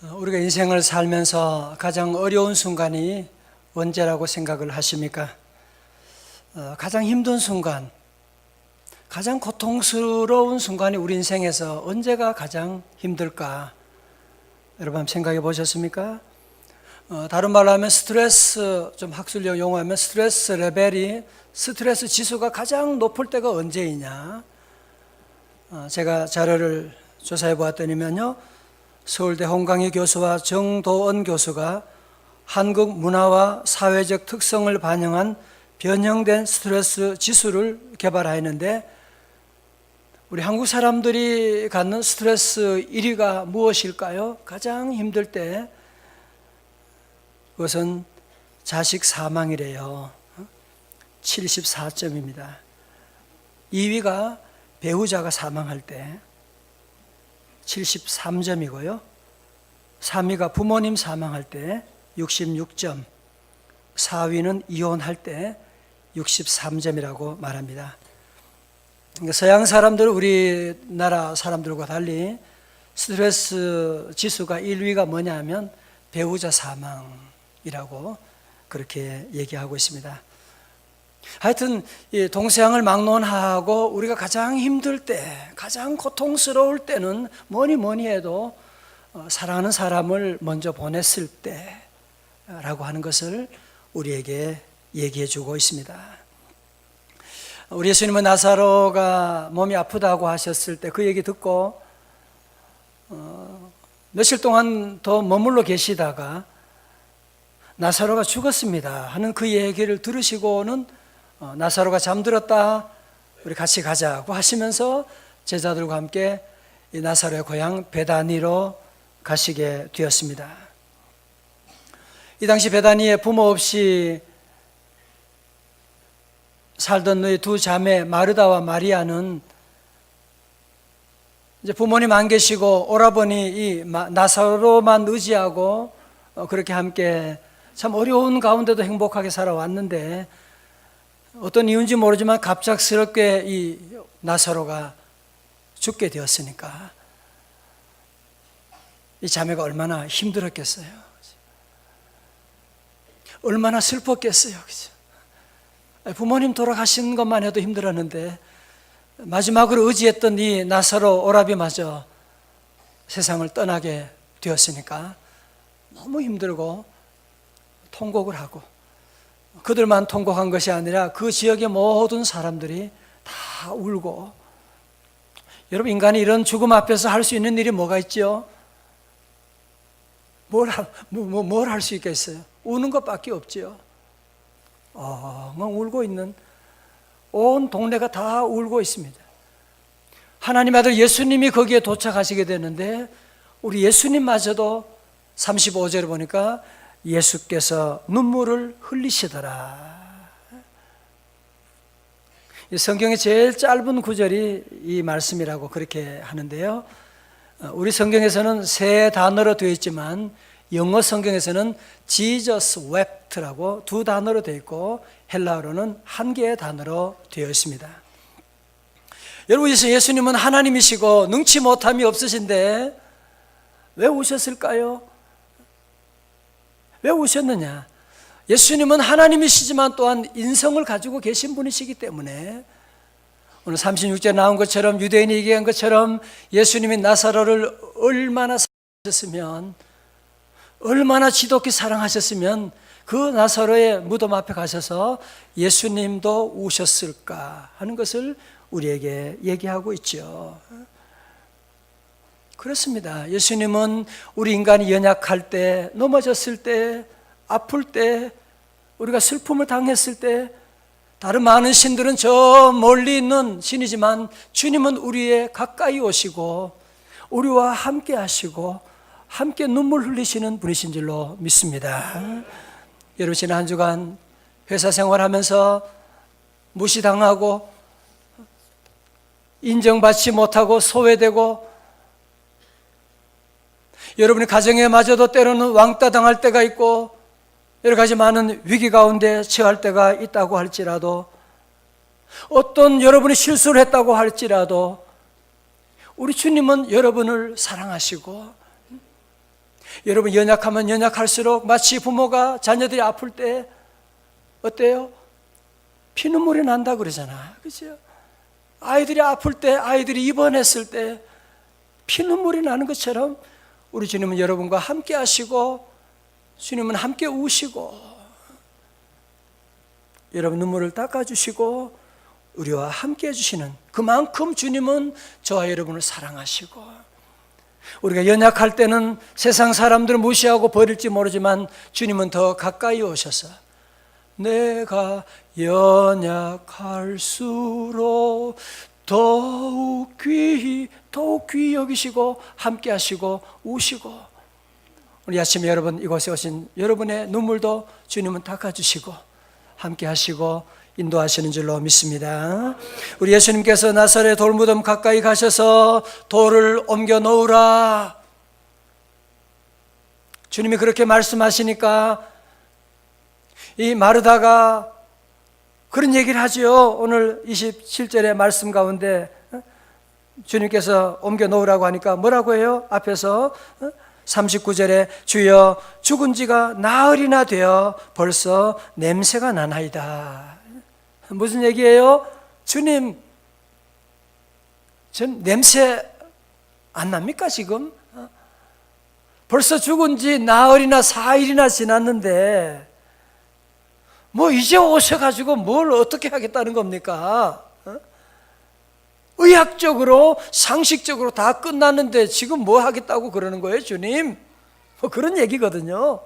우리가 인생을 살면서 가장 어려운 순간이 언제라고 생각을 하십니까? 가장 힘든 순간, 가장 고통스러운 순간이 우리 인생에서 언제가 가장 힘들까? 여러분 한번 생각해 보셨습니까? 다른 말로 하면 스트레스, 좀 학술적 용어하면 스트레스 레벨이, 스트레스 지수가 가장 높을 때가 언제이냐? 제가 자료를 조사해 보았더니면요, 서울대 홍강희 교수와 정도은 교수가 한국 문화와 사회적 특성을 반영한 변형된 스트레스 지수를 개발하였는데, 우리 한국 사람들이 갖는 스트레스 1위가 무엇일까요? 가장 힘들 때 그것은 자식 사망이래요. 74점입니다. 2위가 배우자가 사망할 때 73점이고요. 3위가 부모님 사망할 때 66점, 4위는 이혼할 때 63점이라고 말합니다. 그러니까 서양 사람들, 우리나라 사람들과 달리 스트레스 지수가 1위가 뭐냐면 배우자 사망이라고 그렇게 얘기하고 있습니다. 하여튼 동서양을 막론하고 우리가 가장 힘들 때, 가장 고통스러울 때는 뭐니 해도 사랑하는 사람을 먼저 보냈을 때라고 하는 것을 우리에게 얘기해 주고 있습니다. 우리 예수님은 나사로가 몸이 아프다고 하셨을 때 그 얘기 듣고 며칠 동안 더 머물러 계시다가 나사로가 죽었습니다 하는 그 얘기를 들으시고는 나사로가 잠들었다, 우리 같이 가자고 하시면서 제자들과 함께 이 나사로의 고향 베다니로 가시게 되었습니다. 이 당시 베다니에 부모 없이 살던 너희 두 자매 마르다와 마리아는 이제 부모님 안 계시고 오라버니 이 나사로만 의지하고 그렇게 함께 참 어려운 가운데도 행복하게 살아왔는데, 어떤 이유인지 모르지만 갑작스럽게 이 나사로가 죽게 되었으니까 이 자매가 얼마나 힘들었겠어요. 얼마나 슬펐겠어요. 부모님 돌아가신 것만 해도 힘들었는데 마지막으로 의지했던 이 나사로 오라비마저 세상을 떠나게 되었으니까 너무 힘들고 통곡을 하고, 그들만 통곡한 것이 아니라 그 지역의 모든 사람들이 다 울고. 여러분, 인간이 이런 죽음 앞에서 할 수 있는 일이 뭐가 있죠? 뭘 할 수 있겠어요? 우는 것밖에 없죠. 울고 있는, 온 동네가 다 울고 있습니다. 하나님 아들 예수님이 거기에 도착하시게 되는데 우리 예수님마저도 35절에 보니까 예수께서 눈물을 흘리시더라. 성경의 제일 짧은 구절이 이 말씀이라고 그렇게 하는데요, 우리 성경에서는 세 단어로 되어 있지만 영어 성경에서는 Jesus wept라고 두 단어로 되어 있고 헬라어로는 한 개의 단어로 되어 있습니다. 여러분, 예수님은 하나님이시고 능치 못함이 없으신데 왜 우셨을까요? 왜 우셨느냐? 예수님은 하나님이시지만 또한 인성을 가지고 계신 분이시기 때문에, 오늘 36절에 나온 것처럼, 유대인이 얘기한 것처럼 예수님이 나사로를 얼마나 사랑하셨으면, 얼마나 지독히 사랑하셨으면 그 나사로의 무덤 앞에 가셔서 예수님도 우셨을까 하는 것을 우리에게 얘기하고 있죠. 그렇습니다. 예수님은 우리 인간이 연약할 때, 넘어졌을 때, 아플 때, 우리가 슬픔을 당했을 때, 다른 많은 신들은 저 멀리 있는 신이지만 주님은 우리의 가까이 오시고 우리와 함께 하시고 함께 눈물 흘리시는 분이신 줄로 믿습니다. 여러분, 지난 한 주간 회사 생활하면서 무시당하고 인정받지 못하고 소외되고, 여러분의 가정에 마저도 때로는 왕따 당할 때가 있고 여러 가지 많은 위기 가운데 처할 때가 있다고 할지라도, 어떤 여러분이 실수를 했다고 할지라도 우리 주님은 여러분을 사랑하시고 여러분, 연약하면 연약할수록 마치 부모가 자녀들이 아플 때 어때요? 피눈물이 난다 그러잖아. 그죠? 아이들이 아플 때, 아이들이 입원했을 때 피눈물이 나는 것처럼 우리 주님은 여러분과 함께 하시고, 주님은 함께 우시고, 여러분 눈물을 닦아주시고 우리와 함께 해주시는, 그만큼 주님은 저와 여러분을 사랑하시고, 우리가 연약할 때는 세상 사람들은 무시하고 버릴지 모르지만 주님은 더 가까이 오셔서 내가 연약할수록 더욱 귀히 여기시고 함께 하시고 우시고, 우리 아침에 여러분 이곳에 오신 여러분의 눈물도 주님은 닦아주시고 함께 하시고 인도하시는 줄로 믿습니다. 우리 예수님께서 나사렛 돌무덤 가까이 가셔서 돌을 옮겨 놓으라, 주님이 그렇게 말씀하시니까 이 마르다가 그런 얘기를 하죠. 오늘 27절의 말씀 가운데 주님께서 옮겨 놓으라고 하니까 뭐라고 해요? 앞에서 39절에 주여 죽은 지가 나흘이나 되어 벌써 냄새가 나나이다. 무슨 얘기예요? 주님, 전 냄새 안 납니까 지금? 벌써 죽은 지 나흘이나 4일이나 지났는데 뭐 이제 오셔가지고 뭘 어떻게 하겠다는 겁니까? 의학적으로 상식적으로 다 끝났는데 지금 뭐 하겠다고 그러는 거예요 주님? 뭐 그런 얘기거든요.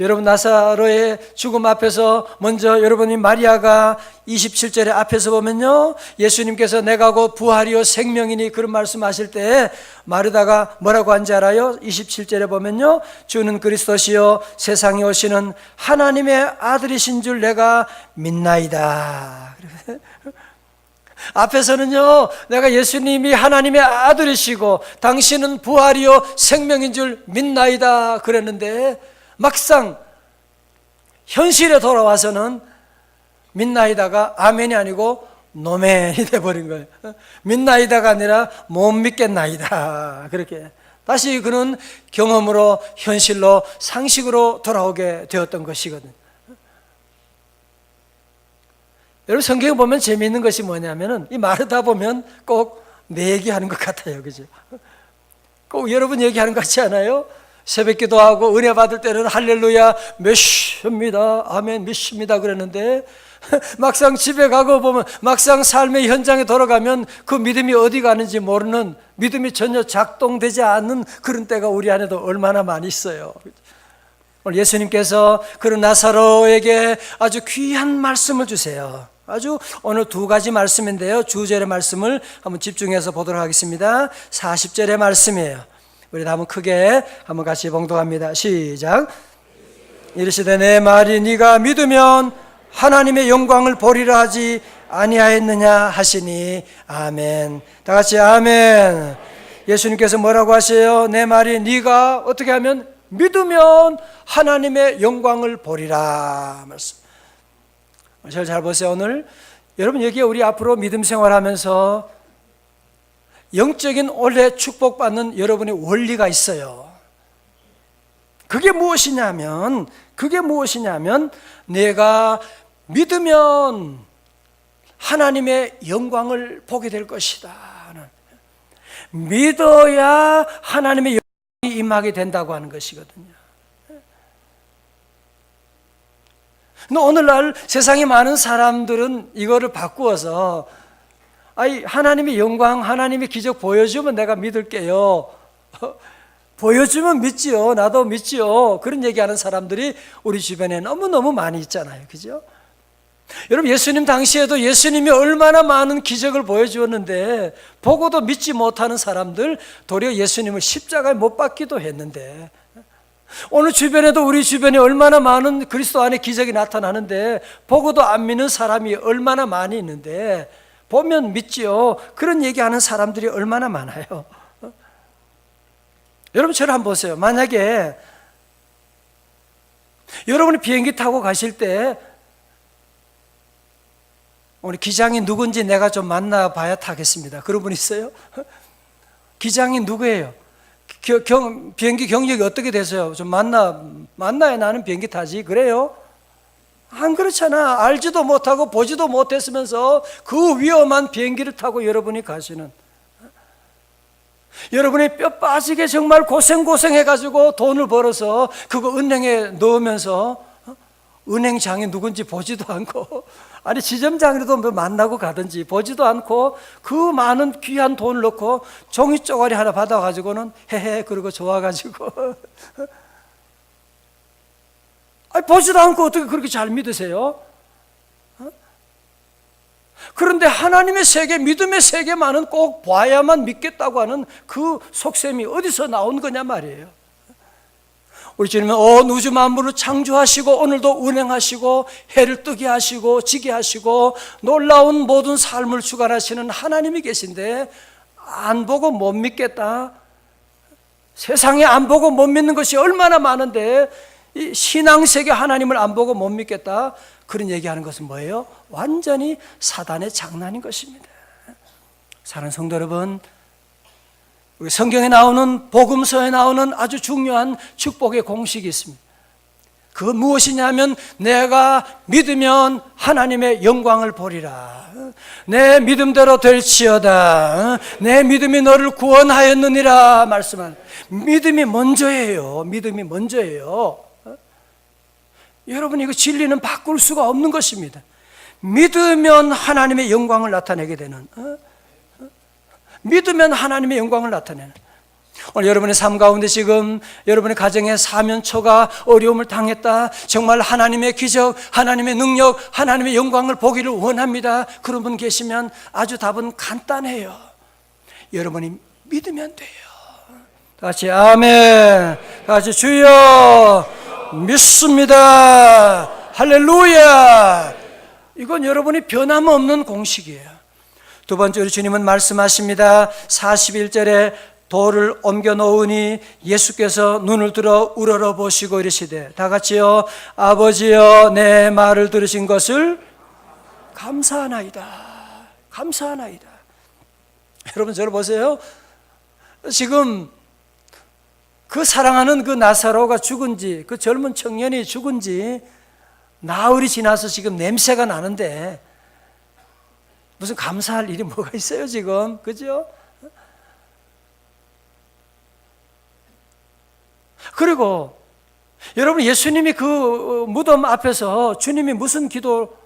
여러분, 나사로의 죽음 앞에서 먼저 여러분이 마리아가 27절의 앞에서 보면요, 예수님께서 내가 곧 부활이요 생명이니 그런 말씀하실 때 마르다가 뭐라고 한지 알아요? 27절에 보면요, 주는 그리스도시요 세상에 오시는 하나님의 아들이신 줄 내가 믿나이다. 앞에서는요, 내가 예수님이 하나님의 아들이시고 당신은 부활이요 생명인 줄 믿나이다 그랬는데, 막상 현실에 돌아와서는 믿나이다가 아멘이 아니고 노멘이 돼버린 거예요. 믿나이다가 아니라 못 믿겠나이다. 그렇게 다시 그는 경험으로, 현실로, 상식으로 돌아오게 되었던 것이거든요. 여러분, 성경에 보면 재미있는 것이 뭐냐면은 이 마르다 보면 꼭 내 얘기하는 것 같아요. 그죠? 꼭 여러분 얘기하는 것 같지 않아요? 새벽 기도하고 은혜 받을 때는 할렐루야 몇십니다, 아멘 몇십니다 그랬는데 막상 집에 가고 보면, 막상 삶의 현장에 돌아가면 그 믿음이 어디 가는지 모르는, 믿음이 전혀 작동되지 않는 그런 때가 우리 안에도 얼마나 많이 있어요. 오늘 예수님께서 그런 나사로에게 아주 귀한 말씀을 주세요. 아주 오늘 두 가지 말씀인데요, 주절의 말씀을 한번 집중해서 보도록 하겠습니다. 40절의 말씀이에요. 우리 한번 크게 한번 같이 봉독합니다. 시작. 이르시되 내 말이 네가 믿으면 하나님의 영광을 보리라 하지 아니하였느냐 하시니 아멘. 다 같이 아멘. 예수님께서 뭐라고 하세요? 내 말이 네가 어떻게 하면 믿으면 하나님의 영광을 보리라 말씀. 저를 잘 보세요. 오늘 여러분, 여기에 우리 앞으로 믿음 생활하면서 영적인 올해 축복받는 여러분의 원리가 있어요. 그게 무엇이냐면 내가 믿으면 하나님의 영광을 보게 될 것이다. 믿어야 하나님의 영광이 임하게 된다고 하는 것이거든요. 근데 오늘날 세상에 많은 사람들은 이거를 바꾸어서 하나님의 영광, 하나님의 기적 보여주면 내가 믿을게요. 보여주면 믿지요. 나도 믿지요. 그런 얘기하는 사람들이 우리 주변에 너무너무 많이 있잖아요. 그죠? 여러분, 예수님 당시에도 예수님이 얼마나 많은 기적을 보여주었는데 보고도 믿지 못하는 사람들, 도리어 예수님을 십자가에 못 박기도 했는데, 오늘 주변에도, 우리 주변에 얼마나 많은 그리스도 안에 기적이 나타나는데 보고도 안 믿는 사람이 얼마나 많이 있는데 보면 믿지요. 그런 얘기하는 사람들이 얼마나 많아요. 여러분, 저를 한번 보세요. 만약에 여러분이 비행기 타고 가실 때 오늘 기장이 누군지 내가 좀 만나봐야 타겠습니다. 그런 분 있어요? 기장이 누구예요? 비행기 경력이 어떻게 되세요? 좀 만나야 나는 비행기 타지. 그래요? 안 그렇잖아. 알지도 못하고 보지도 못했으면서 그 위험한 비행기를 타고 여러분이 가시는, 여러분이 뼈 빠지게 정말 고생해가지고 돈을 벌어서 그거 은행에 넣으면서 은행장이 누군지 보지도 않고, 아니 지점장이라도 만나고 가든지 보지도 않고 그 많은 귀한 돈을 넣고 종이 쪼가리 하나 받아가지고는 헤헤 그러고 좋아가지고 아니 보지도 않고 어떻게 그렇게 잘 믿으세요? 그런데 하나님의 세계, 믿음의 세계만은 꼭 봐야만 믿겠다고 하는 그 속셈이 어디서 나온 거냐 말이에요. 우리 주님은 온 우주 만물을 창조하시고 오늘도 운행하시고 해를 뜨게 하시고 지게 하시고 놀라운 모든 삶을 주관하시는 하나님이 계신데 안 보고 못 믿겠다, 세상에 안 보고 못 믿는 것이 얼마나 많은데 이 신앙세계 하나님을 안 보고 못 믿겠다, 그런 얘기하는 것은 뭐예요? 완전히 사단의 장난인 것입니다. 사랑하는 성도 여러분, 우리 성경에 나오는, 복음서에 나오는 아주 중요한 축복의 공식이 있습니다. 그건 무엇이냐면 내가 믿으면 하나님의 영광을 보리라, 내 믿음대로 될지어다, 내 믿음이 너를 구원하였느니라 말씀한, 믿음이 먼저예요. 믿음이 먼저예요. 여러분, 이거 진리는 바꿀 수가 없는 것입니다. 믿으면 하나님의 영광을 나타내게 되는, 믿으면 하나님의 영광을 나타내는, 오늘 여러분의 삶 가운데 지금 여러분의 가정에 사면초가 어려움을 당했다, 정말 하나님의 기적, 하나님의 능력, 하나님의 영광을 보기를 원합니다, 그런 분 계시면 아주 답은 간단해요. 여러분이 믿으면 돼요. 다 같이 아멘, 다 같이 주여 믿습니다, 할렐루야. 이건 여러분이 변함없는 공식이에요. 두 번째로 주님은 말씀하십니다. 41절에 돌을 옮겨 놓으니 예수께서 눈을 들어 우러러 보시고 이르시되, 다 같이요, 아버지여 내 말을 들으신 것을 감사하나이다, 감사하나이다. 여러분 저를 보세요. 지금 그 사랑하는 그 나사로가 죽은 지, 그 젊은 청년이 죽은 지 나흘이 지나서 지금 냄새가 나는데 무슨 감사할 일이 뭐가 있어요 지금, 그죠? 그리고 여러분, 예수님이 그 무덤 앞에서 주님이 무슨 기도,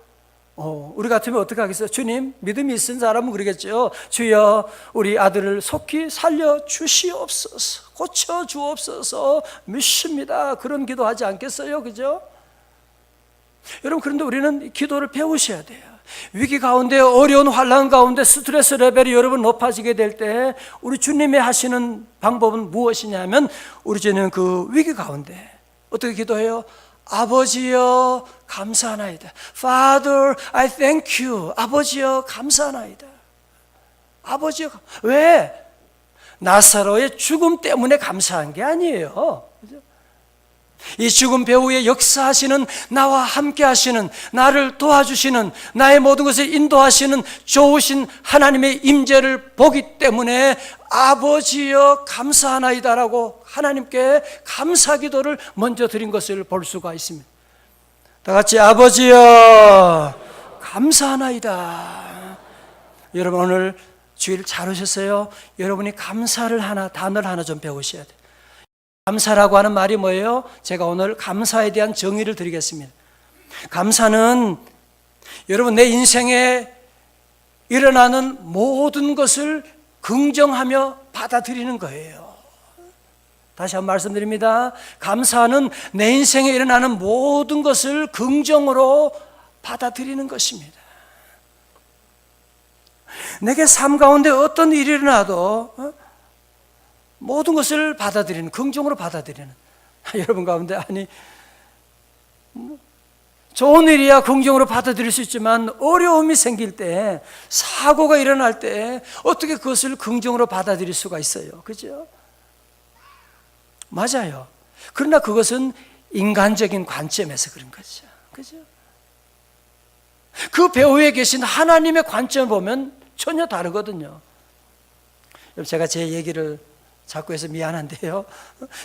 우리 같으면 어떻게 하겠어요? 주님, 믿음이 있은 사람은 그러겠죠. 주여 우리 아들을 속히 살려 주시옵소서, 고쳐 주옵소서, 믿습니다, 그런 기도하지 않겠어요? 그죠? 여러분, 그런데 우리는 기도를 배우셔야 돼요. 위기 가운데, 어려운 환난 가운데 스트레스 레벨이 여러분 높아지게 될 때 우리 주님이 하시는 방법은 무엇이냐면, 우리 주님은 그 위기 가운데 어떻게 기도해요? 아버지여 감사하나이다, Father I thank you, 아버지여 감사하나이다. 아버지여, 왜? 나사로의 죽음 때문에 감사한 게 아니에요. 이 죽음 배후에 역사하시는, 나와 함께 하시는, 나를 도와주시는, 나의 모든 것을 인도하시는 좋으신 하나님의 임재를 보기 때문에 아버지여 감사하나이다라고 하나님께 감사 기도를 먼저 드린 것을 볼 수가 있습니다. 다 같이 아버지여 감사하나이다. 여러분 오늘 주일 잘 오셨어요? 여러분이 감사를 단어를 하나 좀 배우셔야 돼요. 감사라고 하는 말이 뭐예요? 제가 오늘 감사에 대한 정의를 드리겠습니다. 감사는 여러분 내 인생에 일어나는 모든 것을 긍정하며 받아들이는 거예요. 다시 한번 말씀드립니다. 감사는 내 인생에 일어나는 모든 것을 긍정으로 받아들이는 것입니다. 내게 삶 가운데 어떤 일이 일어나도 모든 것을 받아들이는, 긍정으로 받아들이는, 여러분 가운데 아니 좋은 일이야 긍정으로 받아들일 수 있지만 어려움이 생길 때, 사고가 일어날 때 어떻게 그것을 긍정으로 받아들일 수가 있어요? 그죠? 맞아요. 그러나 그것은 인간적인 관점에서 그런 거죠. 그죠? 그 배후에 계신 하나님의 관점을 보면 전혀 다르거든요. 제가 제 얘기를 자꾸 해서 미안한데요.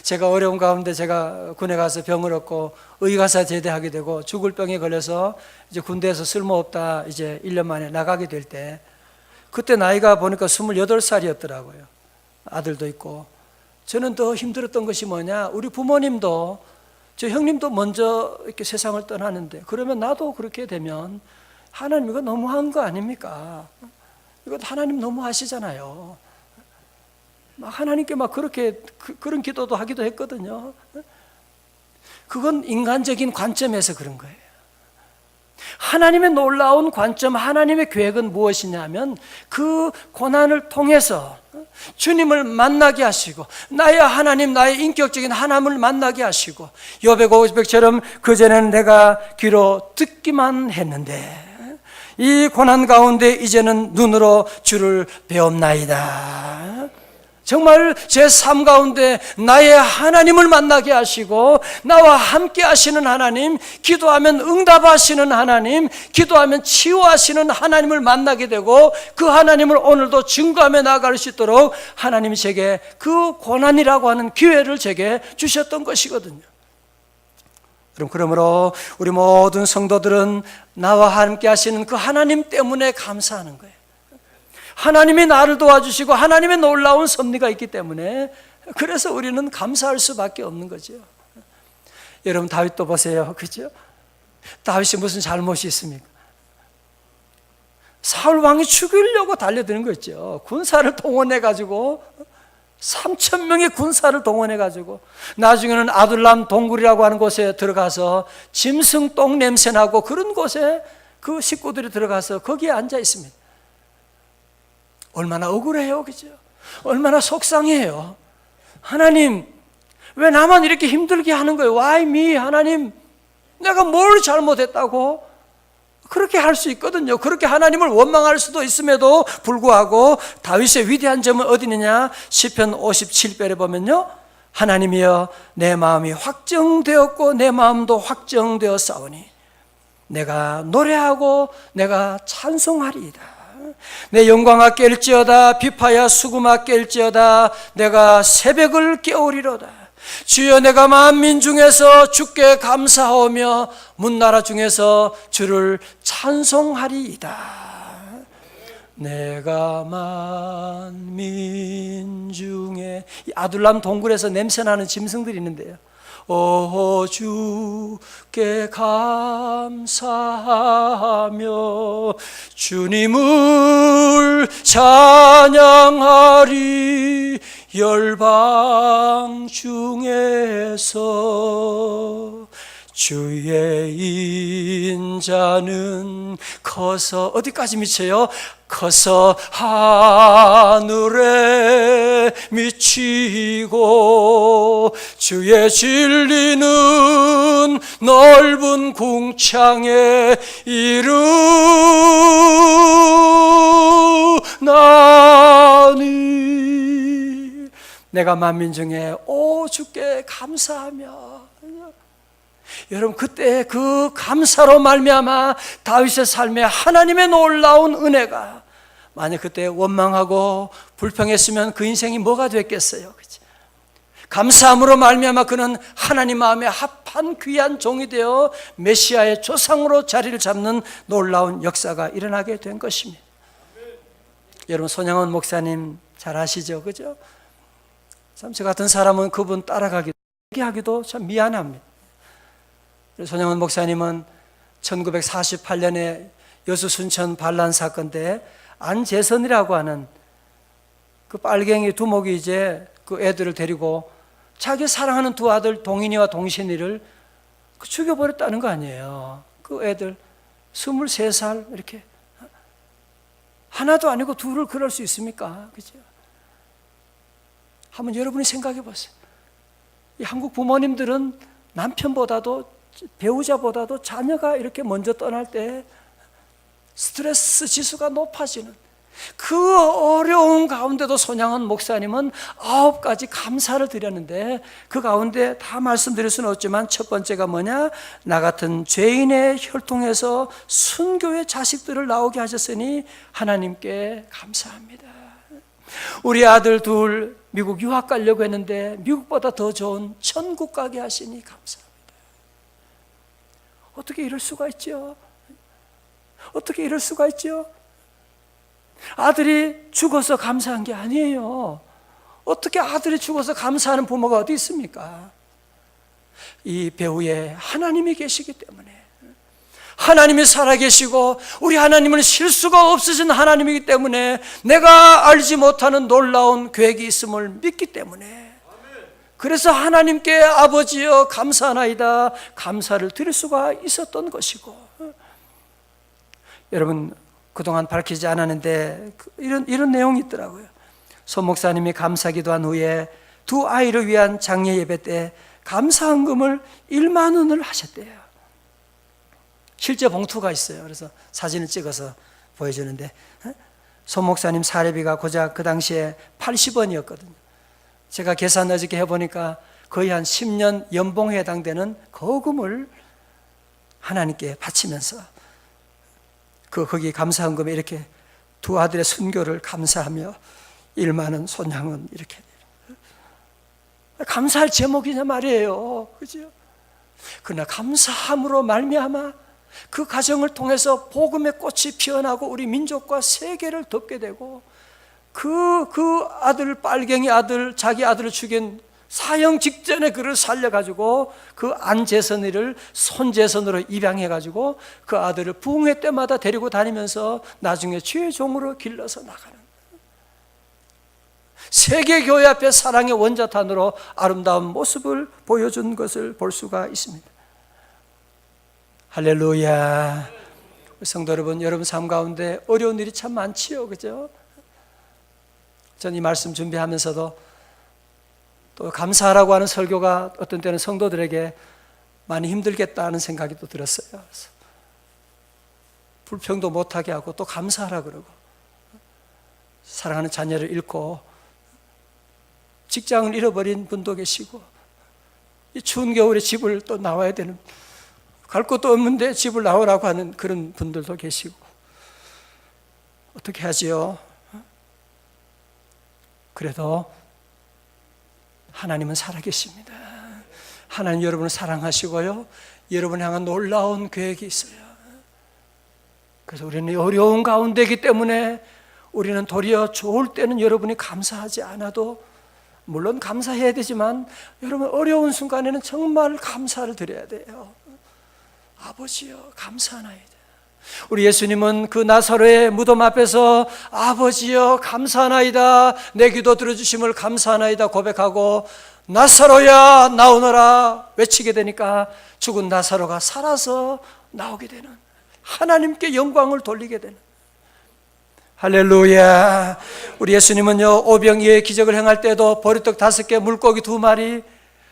제가 어려운 가운데 제가 군에 가서 병을 얻고 의가사 제대하게 되고 죽을 병에 걸려서 이제 군대에서 쓸모없다 이제 1년 만에 나가게 될 때, 그때 나이가 보니까 28살이었더라고요. 아들도 있고. 저는 더 힘들었던 것이 뭐냐, 우리 부모님도 저 형님도 먼저 이렇게 세상을 떠나는데, 그러면 나도 그렇게 되면 하나님 이거 너무한 거 아닙니까? 이거 하나님 너무 하시잖아요. 막 하나님께 막 그렇게 그런 기도도 하기도 했거든요. 그건 인간적인 관점에서 그런 거예요. 하나님의 놀라운 관점, 하나님의 계획은 무엇이냐면 그 고난을 통해서 주님을 만나게 하시고, 나의 하나님, 나의 인격적인 하나님을 만나게 하시고, 욥의 고백처럼 그전에는 내가 귀로 듣기만 했는데 이 고난 가운데 이제는 눈으로 주를 배움나이다. 정말 제 삶 가운데 나의 하나님을 만나게 하시고, 나와 함께 하시는 하나님, 기도하면 응답하시는 하나님, 기도하면 치유하시는 하나님을 만나게 되고, 그 하나님을 오늘도 증거하며 나아갈 수 있도록 하나님이 제게 그 고난이라고 하는 기회를 제게 주셨던 것이거든요. 그러므로 우리 모든 성도들은 나와 함께 하시는 그 하나님 때문에 감사하는 거예요. 하나님이 나를 도와주시고 하나님의 놀라운 섭리가 있기 때문에, 그래서 우리는 감사할 수밖에 없는 거죠. 여러분 다윗도 보세요. 그죠? 다윗이 무슨 잘못이 있습니까? 사울 왕이 죽이려고 달려드는 거 있죠. 군사를 동원해가지고 3,000명의 군사를 동원해가지고 나중에는 아둘람 동굴이라고 하는 곳에 들어가서 짐승 똥 냄새나고 그런 곳에 그 식구들이 들어가서 거기에 앉아 있습니다. 얼마나 억울해요, 그죠? 얼마나 속상해요. 하나님, 왜 나만 이렇게 힘들게 하는 거예요? Why me? 하나님, 내가 뭘 잘못했다고? 그렇게 할 수 있거든요. 그렇게 하나님을 원망할 수도 있음에도 불구하고 다윗의 위대한 점은 어디 있느냐? 시편 57편에 보면요, 하나님이여 내 마음이 확정되었고 내 마음도 확정되었사오니 내가 노래하고 내가 찬송하리이다. 내 영광아 깰지어다, 비파야 수금아 깰지어다, 내가 새벽을 깨우리로다. 주여 내가 만민 중에서 주께 감사하며 문나라 중에서 주를 찬송하리이다. 내가 만민 중에, 이 아둘람 동굴에서 냄새나는 짐승들이 있는데요, 오 주께 감사하며 주님을 찬양하리. 열방 중에서 주의 인자는 커서 어디까지 미쳐요? 커서 하늘에 미치고 주의 진리는 넓은 궁창에 이르나니. 내가 만민 중에 오 주께 감사하며. 여러분 그때 그 감사로 말미암아 다윗의 삶에 하나님의 놀라운 은혜가, 만약 그때 원망하고 불평했으면 그 인생이 뭐가 됐겠어요? 그치? 감사함으로 말미암아 그는 하나님 마음에 합한 귀한 종이 되어 메시아의 조상으로 자리를 잡는 놀라운 역사가 일어나게 된 것입니다. 여러분 손양원 목사님 잘 아시죠? 그죠? 참 저 같은 사람은 그분 따라가기도 얘기하기도 참 미안합니다. 손양원 목사님은 1948년에 여수 순천 반란 사건 때 안재선이라고 하는 그 빨갱이 두목이 이제 그 애들을 데리고 자기 사랑하는 두 아들 동인이와 동신이를 죽여버렸다는 거 아니에요. 그 애들 23살 이렇게, 하나도 아니고 둘을 그럴 수 있습니까? 그죠? 한번 여러분이 생각해 보세요. 이 한국 부모님들은 남편보다도 배우자보다도 자녀가 이렇게 먼저 떠날 때 스트레스 지수가 높아지는, 그 어려운 가운데도 손양원 목사님은 9가지 감사를 드렸는데, 그 가운데 다 말씀드릴 수는 없지만 첫 번째가 뭐냐? 나 같은 죄인의 혈통에서 순교의 자식들을 나오게 하셨으니 하나님께 감사합니다. 우리 아들 둘 미국 유학 가려고 했는데 미국보다 더 좋은 천국 가게 하시니 감사합니다. 어떻게 이럴 수가 있죠? 어떻게 이럴 수가 있죠? 아들이 죽어서 감사한 게 아니에요. 어떻게 아들이 죽어서 감사하는 부모가 어디 있습니까? 이 배후에 하나님이 계시기 때문에, 하나님이 살아계시고 우리 하나님은 실수가 없으신 하나님이기 때문에, 내가 알지 못하는 놀라운 계획이 있음을 믿기 때문에, 그래서 하나님께 아버지여 감사하나이다 감사를 드릴 수가 있었던 것이고, 여러분 그동안 밝히지 않았는데 이런 내용이 있더라고요. 손 목사님이 감사기도한 후에 두 아이를 위한 장례 예배 때 감사헌금을 1만 원을 하셨대요. 실제 봉투가 있어요. 그래서 사진을 찍어서 보여주는데, 손 목사님 사례비가 고작 그 당시에 80원이었거든요. 제가 계산 어저께 해보니까 거의 한 10년 연봉에 해당되는 거금을 하나님께 바치면서 거기 감사헌금에 이렇게 두 아들의 순교를 감사하며 1만 원 손향은 이렇게 감사할 제목이냐 말이에요. 그죠? 그러나 감사함으로 말미암아 그 가정을 통해서 복음의 꽃이 피어나고 우리 민족과 세계를 덮게 되고, 그 아들, 빨갱이 아들, 자기 아들을 죽인 사형 직전에 그를 살려가지고 그 안제선이를 손제선으로 입양해가지고 그 아들을 부흥회 때마다 데리고 다니면서 나중에 주의 종으로 길러서 나가는, 세계교회 앞에 사랑의 원자탄으로 아름다운 모습을 보여준 것을 볼 수가 있습니다. 할렐루야. 성도 여러분, 여러분 삶 가운데 어려운 일이 참 많지요, 그죠? 전 이 말씀 준비하면서도 또 감사하라고 하는 설교가 어떤 때는 성도들에게 많이 힘들겠다는 생각이 또 들었어요. 그래서 불평도 못하게 하고 또 감사하라 그러고, 사랑하는 자녀를 잃고 직장을 잃어버린 분도 계시고, 이 추운 겨울에 집을 또 나와야 되는, 갈 곳도 없는데 집을 나오라고 하는 그런 분들도 계시고, 어떻게 하지요? 그래도 하나님은 살아계십니다. 하나님 여러분을 사랑하시고요, 여러분을 향한 놀라운 계획이 있어요. 그래서 우리는 어려운 가운데이기 때문에 우리는 도리어 좋을 때는 여러분이 감사하지 않아도, 물론 감사해야 되지만 여러분 어려운 순간에는 정말 감사를 드려야 돼요. 아버지여 감사하나이다. 우리 예수님은 그 나사로의 무덤 앞에서 아버지여 감사하나이다, 내 기도 들어주심을 감사하나이다 고백하고 나사로야 나오너라 외치게 되니까 죽은 나사로가 살아서 나오게 되는, 하나님께 영광을 돌리게 되는, 할렐루야. 우리 예수님은요, 오병이어의 기적을 행할 때도 보리떡 5개 물고기 2마리,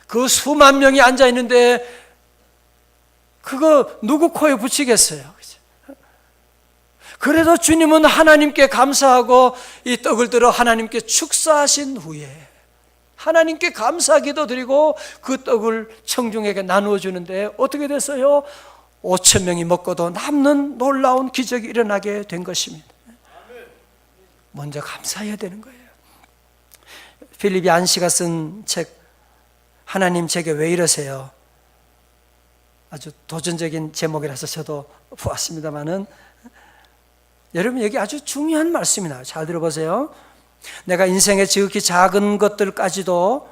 그 수만 명이 앉아있는데 그거 누구 코에 붙이겠어요? 그래도 주님은 하나님께 감사하고 이 떡을 들어 하나님께 축사하신 후에 하나님께 감사기도 드리고 그 떡을 청중에게 나누어 주는데 어떻게 됐어요? 5천 명이 먹고도 남는 놀라운 기적이 일어나게 된 것입니다. 먼저 감사해야 되는 거예요. 필립 얀시가 쓴 책, 하나님 제게 왜 이러세요? 아주 도전적인 제목이라서 저도 보았습니다만은, 여러분 여기 아주 중요한 말씀이 나와요. 잘 들어보세요. 내가 인생의 지극히 작은 것들까지도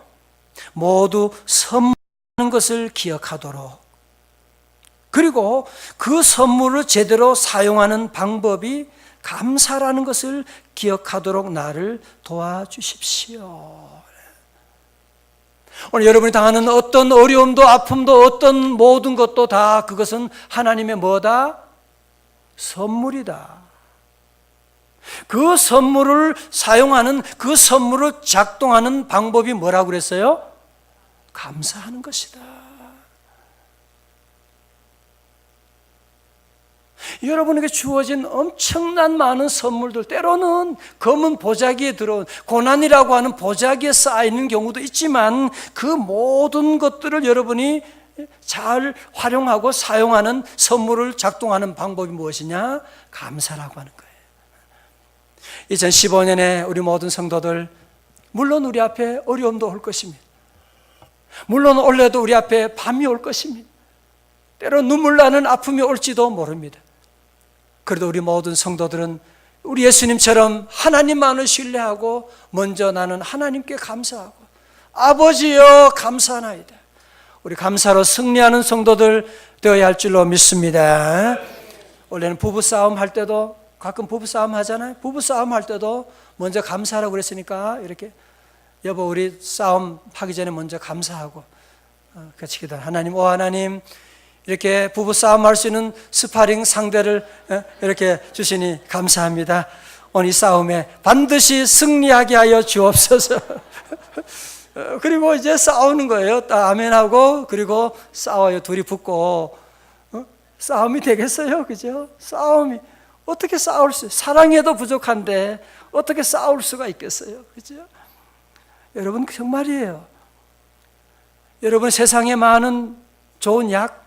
모두 선물하는 것을 기억하도록, 그리고 그 선물을 제대로 사용하는 방법이 감사라는 것을 기억하도록 나를 도와주십시오. 오늘 여러분이 당하는 어떤 어려움도 아픔도 어떤 모든 것도 다 그것은 하나님의 뭐다? 선물이다. 그 선물을 사용하는, 그 선물을 작동하는 방법이 뭐라고 그랬어요? 감사하는 것이다. 여러분에게 주어진 엄청난 많은 선물들, 때로는 검은 보자기에 들어온, 고난이라고 하는 보자기에 쌓이는 경우도 있지만 그 모든 것들을 여러분이 잘 활용하고 사용하는 선물을 작동하는 방법이 무엇이냐? 감사라고 하는 거예요. 2015년에 우리 모든 성도들, 물론 우리 앞에 어려움도 올 것입니다. 물론 올해도 우리 앞에 밤이 올 것입니다. 때로 눈물 나는 아픔이 올지도 모릅니다. 그래도 우리 모든 성도들은 우리 예수님처럼 하나님만을 신뢰하고 먼저 나는 하나님께 감사하고 아버지여 감사하나이다. 우리 감사로 승리하는 성도들 되어야 할 줄로 믿습니다. 원래는 부부싸움 할 때도 가끔 부부싸움 하잖아요. 부부싸움 할 때도 먼저 감사하라고 그랬으니까 이렇게 여보 우리 싸움 하기 전에 먼저 감사하고 같이 기도. 하나님, 오 하나님, 이렇게 부부싸움 할 수 있는 스파링 상대를 이렇게 주시니 감사합니다. 오늘 이 싸움에 반드시 승리하게 하여 주옵소서. 그리고 이제 싸우는 거예요. 아멘하고 그리고 싸워요. 둘이 붙고 싸움이 되겠어요? 그죠? 싸움이 어떻게 싸울 수? 사랑해도 부족한데 어떻게 싸울 수가 있겠어요? 그죠? 여러분 정말이에요. 여러분 세상에 많은 좋은 약,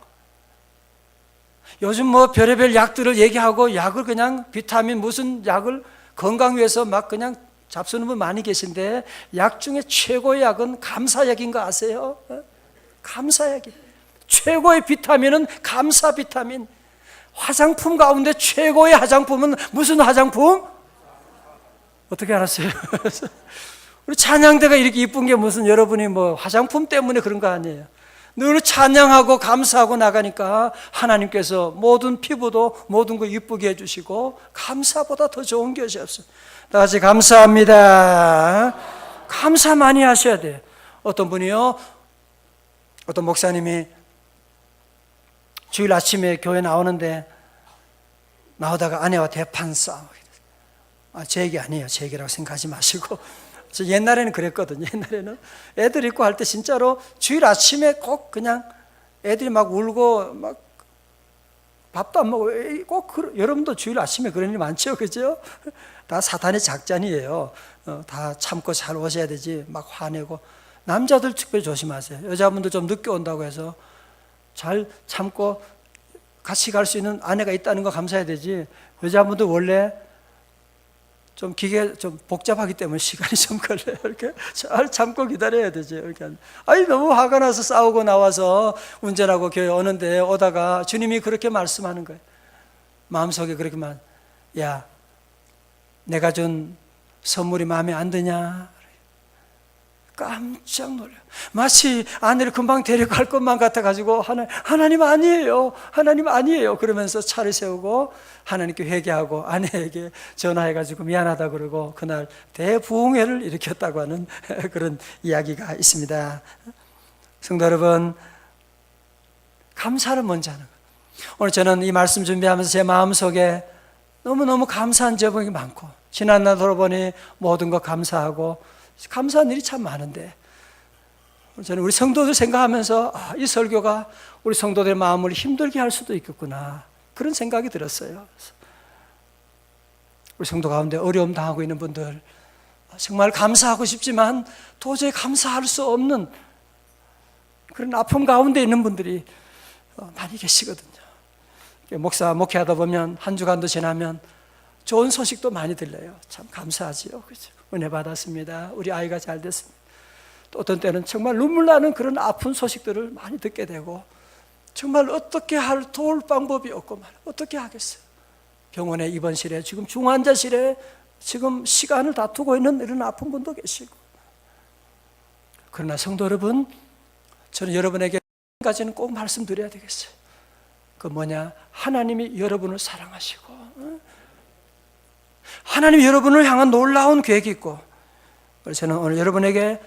요즘 뭐 별의별 약들을 얘기하고 약을 그냥 비타민 무슨 약을 건강 위해서 막 그냥 잡수는 분 많이 계신데 약 중에 최고의 약은 감사약인 거 아세요? 감사약이 최고의 비타민은 감사 비타민. 화장품 가운데 최고의 화장품은 무슨 화장품? 어떻게 알았어요? 우리 찬양대가 이렇게 이쁜 게 무슨 여러분이 뭐 화장품 때문에 그런 거 아니에요. 늘 찬양하고 감사하고 나가니까 하나님께서 모든 피부도 모든 거 이쁘게 해주시고 감사보다 더 좋은 것이 없어요. 다 같이 감사합니다. 감사 많이 하셔야 돼요. 어떤 분이요, 어떤 목사님이 주일 아침에 교회 나오는데 나오다가 아내와 대판 싸움. 제 얘기 아니에요. 제 얘기라고 생각하지 마시고. 저 옛날에는 그랬거든요. 옛날에는 애들 있고 할 때 진짜로 주일 아침에 꼭 그냥 애들이 막 울고 막 밥도 안 먹고 꼭 여러분도 주일 아침에 그런 일 많죠, 그죠? 다 사탄의 작전이에요. 다 참고 잘 오셔야 되지. 막 화내고 남자들 특별히 조심하세요. 여자분들 좀 늦게 온다고 해서 잘 참고 같이 갈 수 있는 아내가 있다는 거 감사해야 되지. 여자분들 원래 좀 기계 좀 복잡하기 때문에 시간이 좀 걸려요. 이렇게 잘 참고 기다려야 되죠. 이렇게. 아니 너무 화가 나서 싸우고 나와서 운전하고 교회 오는데 오다가 주님이 그렇게 말씀하는 거예요. 마음속에 그렇게만, 야, 내가 준 선물이 마음에 안 드냐? 깜짝 놀라요. 마치 아내를 금방 데려갈 것만 같아가지고 하나님 아니에요. 하나님 아니에요. 그러면서 차를 세우고 하나님께 회개하고 아내에게 전화해가지고 미안하다 그러고 그날 대부흥회를 일으켰다고 하는 그런 이야기가 있습니다. 성도 여러분, 감사를 먼저 하는 거예요. 오늘 저는 이 말씀 준비하면서 제 마음속에 너무너무 감사한 제목이 많고 지난날 돌아보니 모든 거 감사하고 감사한 일이 참 많은데 저는 우리 성도들 생각하면서 이 설교가 우리 성도들의 마음을 힘들게 할 수도 있겠구나 그런 생각이 들었어요. 우리 성도 가운데 어려움 당하고 있는 분들 정말 감사하고 싶지만 도저히 감사할 수 없는 그런 아픔 가운데 있는 분들이 많이 계시거든요. 목사 목회하다 보면 한 주간도 지나면 좋은 소식도 많이 들려요. 참 감사하지요. 그렇죠? 은혜 받았습니다. 우리 아이가 잘 됐습니다. 또 어떤 때는 정말 눈물 나는 그런 아픈 소식들을 많이 듣게 되고 정말 어떻게 도울 방법이 없고 어떻게 하겠어요. 병원에 입원실에 지금 중환자실에 지금 시간을 다투고 있는 이런 아픈 분도 계시고 그러나 성도 여러분 저는 여러분에게 한 가지는 꼭 말씀드려야 되겠어요. 그 뭐냐? 하나님이 여러분을 사랑하시고 하나님이 여러분을 향한 놀라운 계획이 있고 그래서 저는 오늘 여러분에게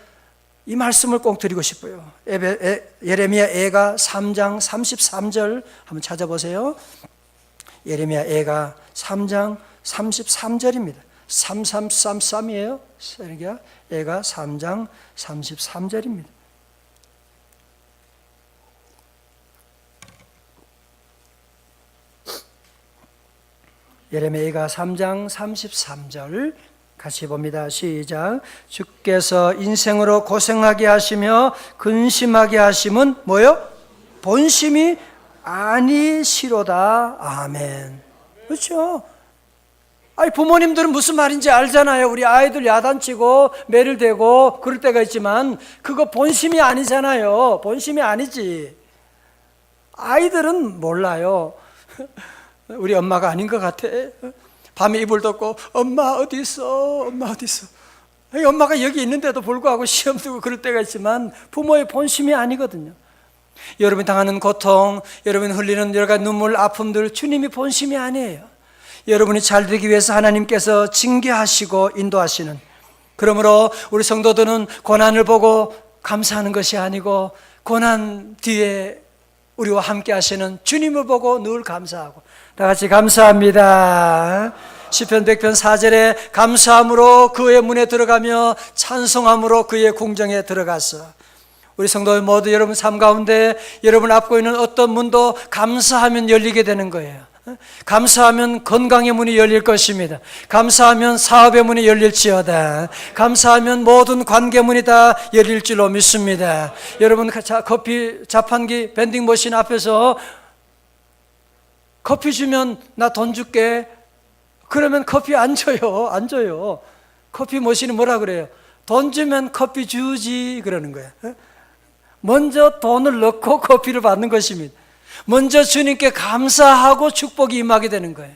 이 말씀을 꼭 드리고 싶어요. 예레미야 애가 3장 33절 한번 찾아보세요. 예레미야 애가 3장 33절입니다. 3333이에요. 애가 3장 33절입니다. 예레미야가 3장 33절 같이 봅니다. 시작. 주께서 인생으로 고생하게 하시며 근심하게 하심은 뭐요? 본심이 아니시로다. 아멘. 그렇죠? 아니, 부모님들은 무슨 말인지 알잖아요. 우리 아이들 야단치고 매를 대고 그럴 때가 있지만 그거 본심이 아니잖아요. 본심이 아니지. 아이들은 몰라요. 우리 엄마가 아닌 것 같아. 밤에 이불 덮고 엄마 어디 있어? 엄마 어디 있어? 엄마가 여기 있는데도 불구하고 시험 두고 그럴 때가 있지만 부모의 본심이 아니거든요. 여러분이 당하는 고통, 여러분이 흘리는 여러 가지 눈물, 아픔들 주님이 본심이 아니에요. 여러분이 잘 되기 위해서 하나님께서 징계하시고 인도하시는, 그러므로 우리 성도들은 고난을 보고 감사하는 것이 아니고 고난 뒤에 우리와 함께 하시는 주님을 보고 늘 감사하고, 다 같이 감사합니다. 시편 100편 4절에 감사함으로 그의 문에 들어가며 찬송함으로 그의 궁정에 들어가서, 우리 성도 모두 여러분 삶 가운데 여러분 앞고 있는 어떤 문도 감사하면 열리게 되는 거예요. 감사하면 건강의 문이 열릴 것입니다. 감사하면 사업의 문이 열릴지어다. 감사하면 모든 관계 문이 다 열릴 줄로 믿습니다. 여러분 커피 자판기 밴딩 머신 앞에서 커피 주면 나 돈 줄게, 그러면 커피 안 줘요. 안 줘요. 커피 머신이 뭐라 그래요? 돈 주면 커피 주지 그러는 거예요. 먼저 돈을 넣고 커피를 받는 것입니다. 먼저 주님께 감사하고 축복이 임하게 되는 거예요.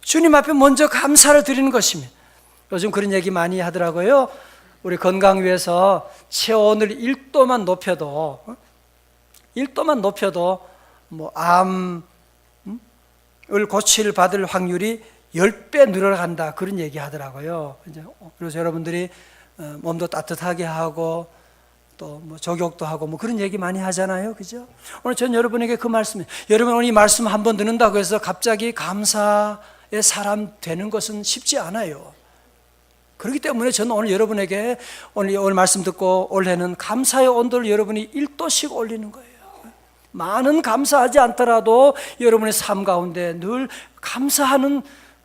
주님 앞에 먼저 감사를 드리는 것입니다. 요즘 그런 얘기 많이 하더라고요. 우리 건강 위해서 체온을 1도만 높여도 뭐 암을 고칠 받을 확률이 10배 늘어간다, 그런 얘기 하더라고요. 그래서 여러분들이 몸도 따뜻하게 하고 또 뭐 족욕도 하고 뭐 그런 얘기 많이 하잖아요. 그죠? 오늘 전 여러분에게 그 말씀, 여러분 오늘 이 말씀 한번 듣는다고 해서 갑자기 감사의 사람 되는 것은 쉽지 않아요. 그렇기 때문에 저는 오늘 여러분에게 오늘 말씀 듣고 올해는 감사의 온도를 여러분이 1도씩 올리는 거예요. 많은 감사하지 않더라도 여러분의 삶 가운데 늘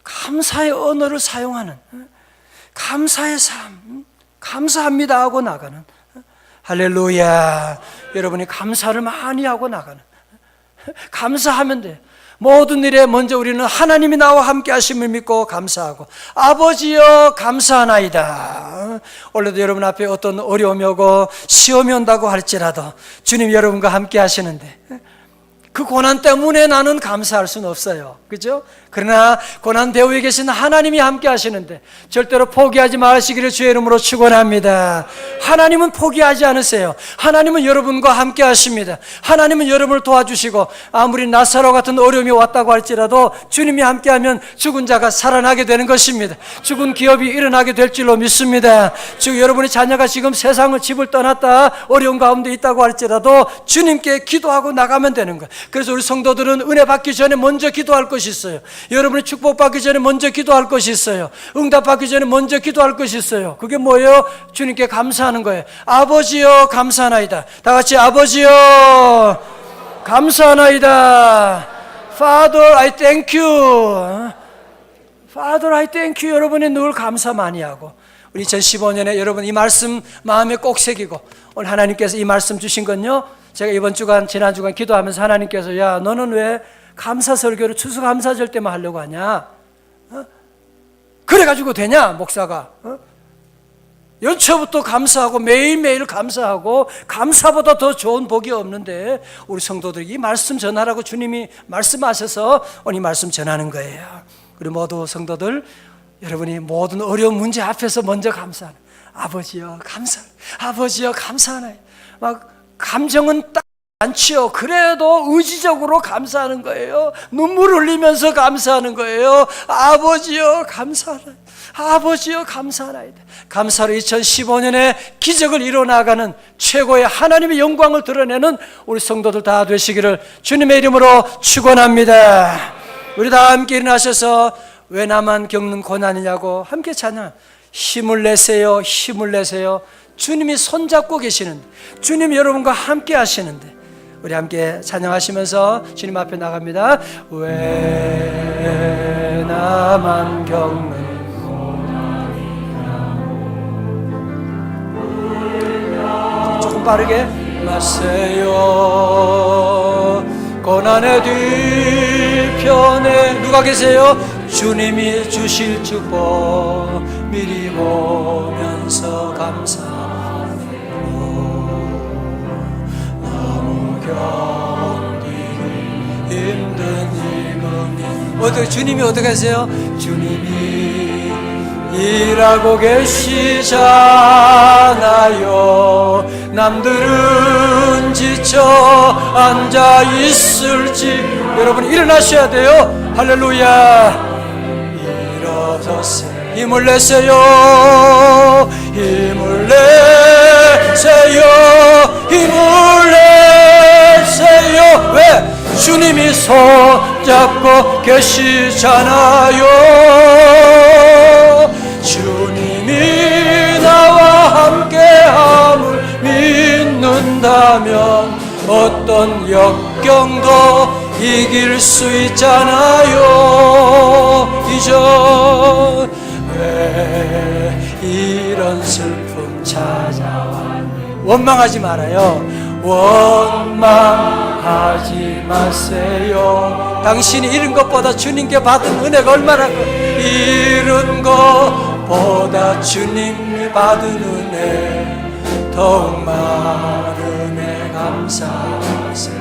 감사의 언어를 사용하는, 감사의 삶, 감사합니다 하고 나가는, 할렐루야, 여러분이 감사를 많이 하고 나가는, 감사하면 돼요. 모든 일에 먼저 우리는 하나님이 나와 함께 하심을 믿고 감사하고, 아버지여 감사하나이다. 원래도 여러분 앞에 어떤 어려움이 오고 시험이 온다고 할지라도 주님 여러분과 함께 하시는데 그 고난 때문에 나는 감사할 수는 없어요. 그죠? 그러나 고난 배후에 계신 하나님이 함께 하시는데 절대로 포기하지 마시기를 주의 이름으로 축원합니다. 하나님은 포기하지 않으세요. 하나님은 여러분과 함께 하십니다. 하나님은 여러분을 도와주시고, 아무리 나사로 같은 어려움이 왔다고 할지라도 주님이 함께하면 죽은 자가 살아나게 되는 것입니다. 죽은 기업이 일어나게 될 줄로 믿습니다. 즉 여러분의 자녀가 지금 세상을 집을 떠났다 어려운 가운데 있다고 할지라도 주님께 기도하고 나가면 되는 거예요. 그래서 우리 성도들은 은혜 받기 전에 먼저 기도할 것이 있어요. 여러분이 축복받기 전에 먼저 기도할 것이 있어요. 응답받기 전에 먼저 기도할 것이 있어요. 그게 뭐예요? 주님께 감사하는 거예요. 아버지여 감사하나이다. 다 같이 아버지여 감사하나이다. Father, I thank you. Father, I thank you. 여러분이 늘 감사 많이 하고, 우리 2015년에 여러분 이 말씀 마음에 꼭 새기고, 오늘 하나님께서 이 말씀 주신 건요, 제가 이번 주간 지난 주간 기도하면서 하나님께서 야 너는 왜 감사 설교를 추수감사절 때만 하려고 하냐? 그래가지고 되냐 목사가? 연초부터 감사하고 매일매일 감사하고 감사보다 더 좋은 복이 없는데 우리 성도들이 이 말씀 전하라고 주님이 말씀하셔서 오늘 이 말씀 전하는 거예요. 우리 모두 성도들 여러분이 모든 어려운 문제 앞에서 먼저 감사하는, 아버지여 감사, 아버지여 감사하나요? 막 감정은 딱 않지요. 그래도 의지적으로 감사하는 거예요. 눈물 흘리면서 감사하는 거예요. 아버지여 감사하나이다. 아버지여 감사하나이다. 감사로 2015년에 기적을 이뤄나가는 최고의 하나님의 영광을 드러내는 우리 성도들 다 되시기를 주님의 이름으로 축원합니다. 우리 다 함께 일어나셔서 왜 나만 겪는 고난이냐고 함께 찬양. 힘을 내세요. 힘을 내세요. 주님이 손잡고 계시는데, 주님이 여러분과 함께 하시는데, 우리 함께 찬양하시면서 주님 앞에 나갑니다. 왜 나만 겪는 고난이냐. 조금 빠르게 마세요. 고난의 뒤편에 누가 계세요? 주님이 주실 축복 미리 보면서 감사하며 너무 견디기 힘든 이금이 어떻게 주님이 어떻게 하세요? 주님이 일하고 계시잖아요. 남들은 지쳐 앉아 있을지 여러분 일어나셔야 돼요. 할렐루야. 일어서세요. 힘을 내세요. 힘을 내세요. 힘을 내세요. 왜? 주님이 손잡고 계시잖아요. 주님이 나와 함께함을 믿는다면 어떤 역경도 이길 수 있잖아요. 이전 왜 이런 슬픔 찾아왔니? 원망하지 말아요. 원망하지 마세요. 당신이 잃은 것보다 주님께 받은 은혜가 얼마나 잃은 것보다 주님이 받은 은혜 더욱 많은 은혜 감사하세요.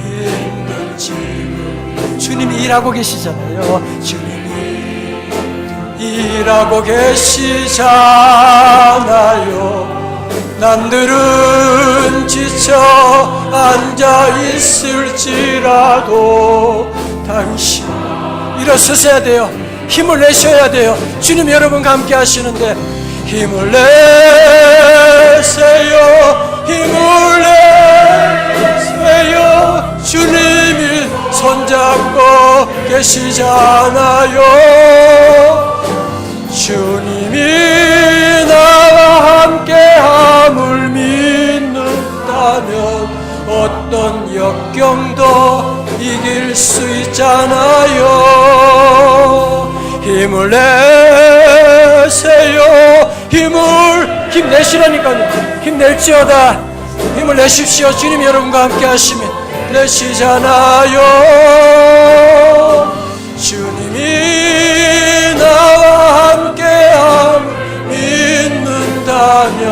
힘든 지금 주님이 일하고 계시잖아요. 주님이 일하고 계시잖아요. 남들은 지쳐 앉아 있을지라도 당신 일어서셔야 돼요. 힘을 내셔야 돼요. 주님 여러분과 함께 하시는데 힘을 내세요. 힘을 내세요. 주님이 손잡고 계시잖아요. 주님이 나와 함께함을 믿는다면 어떤 역경도 이길 수 있잖아요. 힘을 내세요. 힘내시라니까요. 힘낼지어다. 힘을 내십시오. 주님 여러분과 함께 하시면 내시잖아요. 주님이 나와 함께함 믿는다면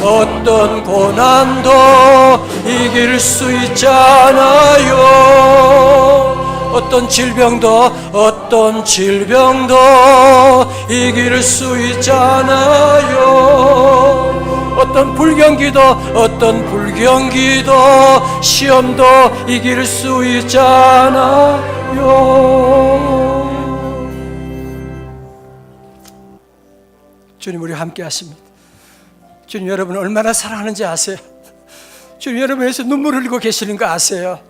어떤 고난도 이길 수 있잖아요. 어떤 질병도 이길 수 있잖아요. 어떤 불경기도 시험도 이길 수 있잖아요. 주님 우리 함께 하십니다. 주님 여러분 얼마나 사랑하는지 아세요? 주님 여러분 위해서 눈물 흘리고 계시는 거 아세요?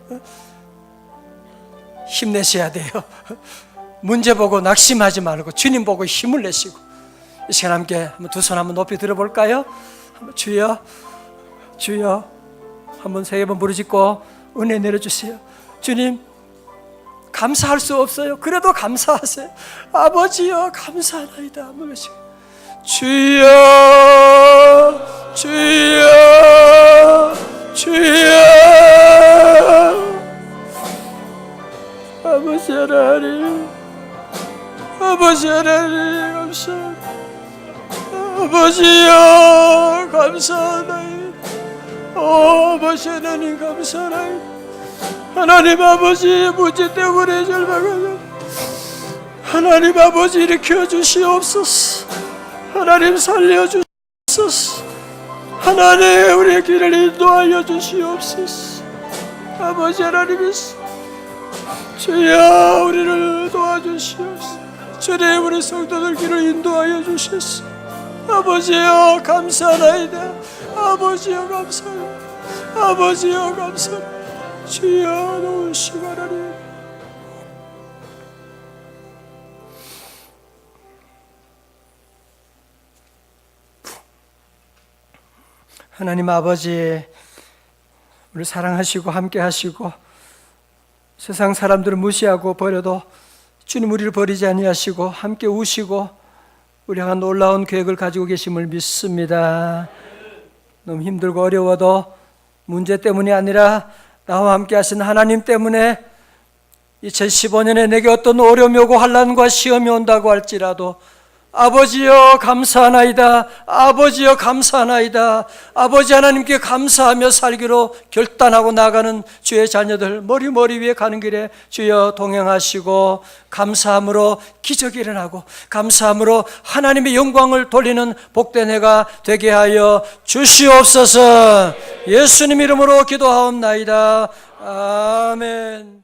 힘내셔야 돼요. 문제 보고 낙심하지 말고 주님 보고 힘을 내시고 이 시간 함께 두 손 한번 높이 들어볼까요? 한번 주여 주여 한번 세 번 부르짖고 은혜 내려주세요. 주님 감사할 수 없어요. 그래도 감사하세요. 아버지여 감사하나이다. 한번 외치고 주여 주여 주여 아버지 하나님 아버지 하나님 감사합니다. 아버지여 감사하나이다. 아버지 하나님 감사하나이다. 하나님 아버지 문제 때문에 절망하는 하나님 아버지 일으켜 주시옵소서. 하나님 살려주소서. 하나님 우리의 길을 인도하여 주시옵소서. 아버지 하나님이시여 주여 우리를 도와주시옵소서. 주님 우리 성도들 길을 인도하여 주셨소. 아버지여 감사하나이다. 아버지여 감사합니다. 아버지여 감사합니다. 주여 놓으시고 하나님 하나님 아버지 우리 사랑하시고 함께 하시고 세상 사람들을 무시하고 버려도 주님 우리를 버리지 아니하시고 함께 우시고 우리 향한 놀라운 계획을 가지고 계심을 믿습니다. 너무 힘들고 어려워도 문제 때문이 아니라 나와 함께 하신 하나님 때문에 2015년에 내게 어떤 어려움이 오고 환난과 시험이 온다고 할지라도 아버지여 감사하나이다. 아버지여 감사하나이다. 아버지 하나님께 감사하며 살기로 결단하고 나가는 주의 자녀들 머리 위에 가는 길에 주여 동행하시고 감사함으로 기적이 일어나고 감사함으로 하나님의 영광을 돌리는 복된 해가 되게 하여 주시옵소서. 예수님 이름으로 기도하옵나이다. 아멘.